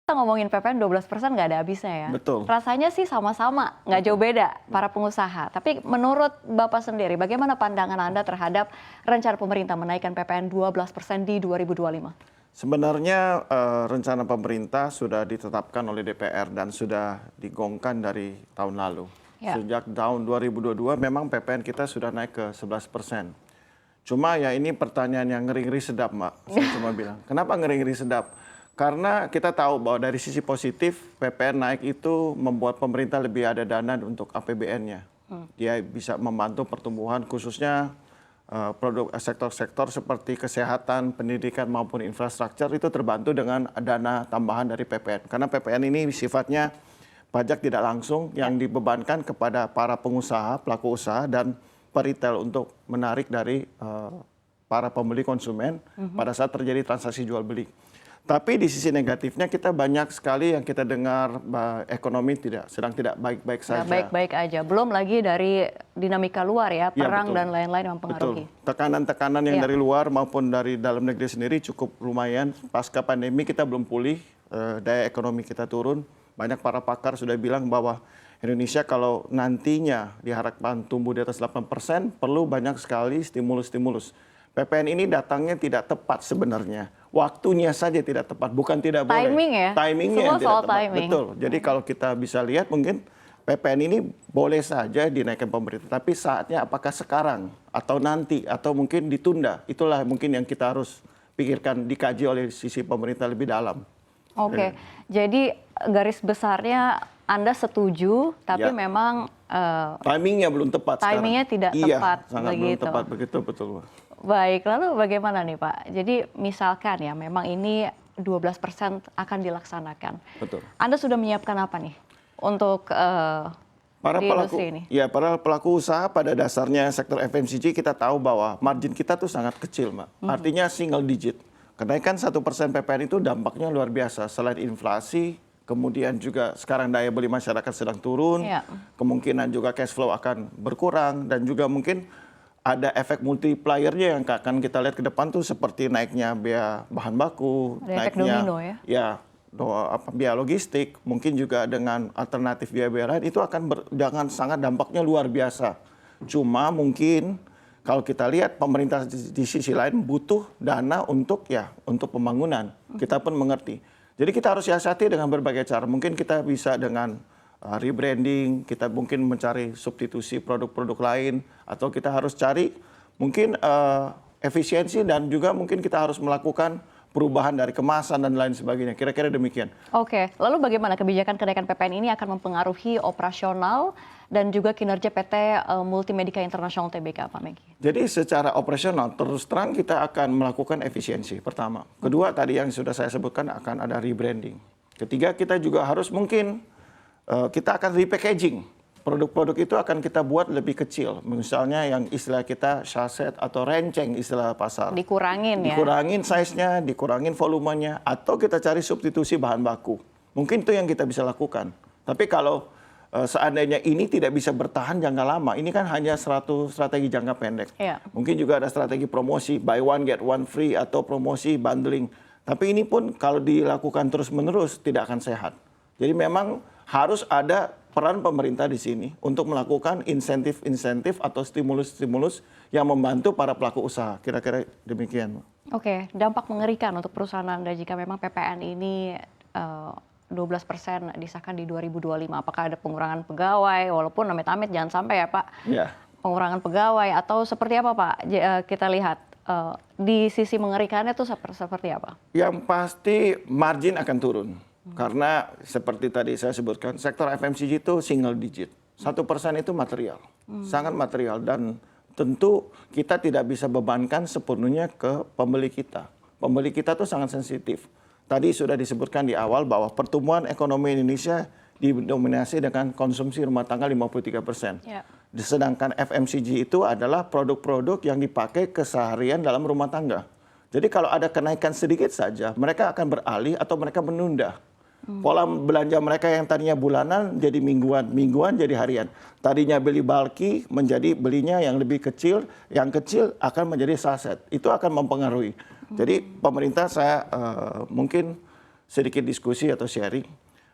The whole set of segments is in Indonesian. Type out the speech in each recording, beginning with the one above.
kita ngomongin PPN 12% nggak ada habisnya ya. Betul. Rasanya sih sama-sama, nggak jauh beda para pengusaha. Tapi menurut Bapak sendiri, bagaimana pandangan Anda terhadap rencana pemerintah menaikkan PPN 12% di 2025? Sebenarnya rencana pemerintah sudah ditetapkan oleh DPR dan sudah digongkan dari tahun lalu. Ya. Sejak tahun 2022 memang PPN kita sudah naik ke 11%. Cuma ya ini pertanyaan yang ngeri-ngeri sedap, Mbak. Saya cuma bilang, kenapa ngeri-ngeri sedap? Karena kita tahu bahwa dari sisi positif PPN naik itu membuat pemerintah lebih ada dana untuk APBN-nya. Dia bisa membantu pertumbuhan khususnya produk sektor-sektor seperti kesehatan, pendidikan maupun infrastruktur itu terbantu dengan dana tambahan dari PPN. Karena PPN ini sifatnya pajak tidak langsung yang dibebankan kepada para pengusaha, pelaku usaha dan peritel untuk menarik dari para pembeli konsumen pada saat terjadi transaksi jual beli. Tapi di sisi negatifnya kita banyak sekali yang kita dengar ekonomi sedang tidak baik-baik saja. Baik-baik aja. Belum lagi dari dinamika luar ya, perang dan lain-lain yang mempengaruhi. Betul. Tekanan-tekanan yang dari luar maupun dari dalam negeri sendiri cukup lumayan. Pasca pandemi kita belum pulih, daya ekonomi kita turun. Banyak para pakar sudah bilang bahwa Indonesia kalau nantinya diharapkan tumbuh di atas 8%, perlu banyak sekali stimulus-stimulus. PPN ini datangnya tidak tepat sebenarnya. Waktunya saja tidak tepat, bukan tidak boleh. Timing ya? Timingnya Semua yang tidak soal tepat. timing. Betul. Jadi kalau kita bisa lihat mungkin PPN ini boleh saja dinaikkan pemerintah. Tapi saatnya apakah sekarang atau nanti atau mungkin ditunda. Itulah mungkin yang kita harus pikirkan, dikaji oleh sisi pemerintah lebih dalam. Oke, jadi garis besarnya Anda setuju, tapi memang timingnya belum tepat. Timingnya tidak tepat. Iya, sangat belum tepat, begitu betul. Baik, lalu bagaimana nih Pak? Jadi misalkan ya, memang ini 12% akan dilaksanakan. Betul. Anda sudah menyiapkan apa nih untuk para di pelaku, industri ini? ya para pelaku usaha pada dasarnya sektor FMCG kita tahu bahwa margin kita tuh sangat kecil, Mbak. Artinya single digit. Kenaikan 1% PPN itu dampaknya luar biasa. Selain inflasi, kemudian juga sekarang daya beli masyarakat sedang turun, kemungkinan juga cash flow akan berkurang, dan juga mungkin ada efek multipliernya yang akan kita lihat ke depan tuh seperti naiknya biaya bahan baku, ada naiknya domino, biaya logistik, mungkin juga dengan alternatif biaya-biaya lain itu akan dengan sangat dampaknya luar biasa. Cuma mungkin kalau kita lihat pemerintah di sisi lain butuh dana untuk pembangunan. Kita pun mengerti. Jadi kita harus siasati dengan berbagai cara. Mungkin kita bisa dengan rebranding, kita mungkin mencari substitusi produk-produk lain, atau kita harus cari mungkin efisiensi dan juga mungkin kita harus melakukan perubahan dari kemasan dan lain sebagainya. Kira-kira demikian. Oke, lalu bagaimana kebijakan kenaikan PPN ini akan mempengaruhi operasional dan juga kinerja PT Multimedika International Tbk, Pak Megi? Jadi secara operasional terus terang kita akan melakukan efisiensi pertama. Kedua tadi yang sudah saya sebutkan akan ada rebranding. Ketiga kita juga harus mungkin kita akan repackaging. Produk-produk itu akan kita buat lebih kecil. Misalnya yang istilah kita saset atau renceng istilah pasar. Dikurangin ya? Dikurangin size-nya, dikurangin volumenya, atau kita cari substitusi bahan baku. Mungkin itu yang kita bisa lakukan. Tapi kalau seandainya ini tidak bisa bertahan jangka lama, ini kan hanya strategi jangka pendek. Mungkin juga ada strategi promosi, buy one get one free, atau promosi bundling. Tapi ini pun kalau dilakukan terus-menerus tidak akan sehat. Jadi memang harus ada peran pemerintah di sini untuk melakukan insentif-insentif atau stimulus-stimulus yang membantu para pelaku usaha. Kira-kira demikian. Oke, dampak mengerikan untuk perusahaan Anda jika memang PPN ini 12% disahkan di 2025. Apakah ada pengurangan pegawai, walaupun amit-amit jangan sampai ya Pak, pengurangan pegawai atau seperti apa Pak? Kita lihat di sisi mengerikannya itu seperti apa? Yang pasti margin akan turun. Karena seperti tadi saya sebutkan, sektor FMCG itu single digit. 1% itu material, sangat material. Dan tentu kita tidak bisa bebankan sepenuhnya ke pembeli kita. Pembeli kita tuh sangat sensitif. Tadi sudah disebutkan di awal bahwa pertumbuhan ekonomi Indonesia didominasi dengan konsumsi rumah tangga 53%. Sedangkan FMCG itu adalah produk-produk yang dipakai keseharian dalam rumah tangga. Jadi kalau ada kenaikan sedikit saja, mereka akan beralih atau mereka menunda. Pola belanja mereka yang tadinya bulanan jadi mingguan, mingguan jadi harian. Tadinya beli bulky menjadi belinya yang lebih kecil, yang kecil akan menjadi saset. Itu akan mempengaruhi. Jadi pemerintah saya mungkin sedikit diskusi atau sharing.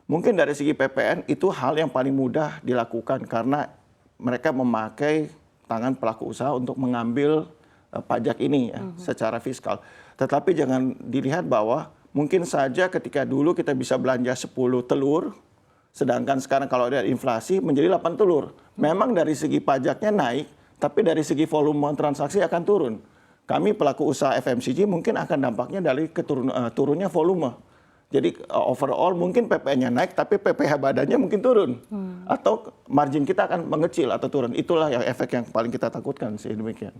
Mungkin dari segi PPN itu hal yang paling mudah dilakukan karena mereka memakai tangan pelaku usaha untuk mengambil pajak ini ya, secara fiskal. Tetapi jangan dilihat bahwa mungkin saja ketika dulu kita bisa belanja 10 telur, sedangkan sekarang kalau ada inflasi menjadi 8 telur. Memang dari segi pajaknya naik, tapi dari segi volume transaksi akan turun. Kami pelaku usaha FMCG mungkin akan dampaknya dari turunnya volume. Jadi overall mungkin PPN-nya naik, tapi PPH badannya mungkin turun. Atau margin kita akan mengecil atau turun. Itulah yang efek yang paling kita takutkan sih, demikian.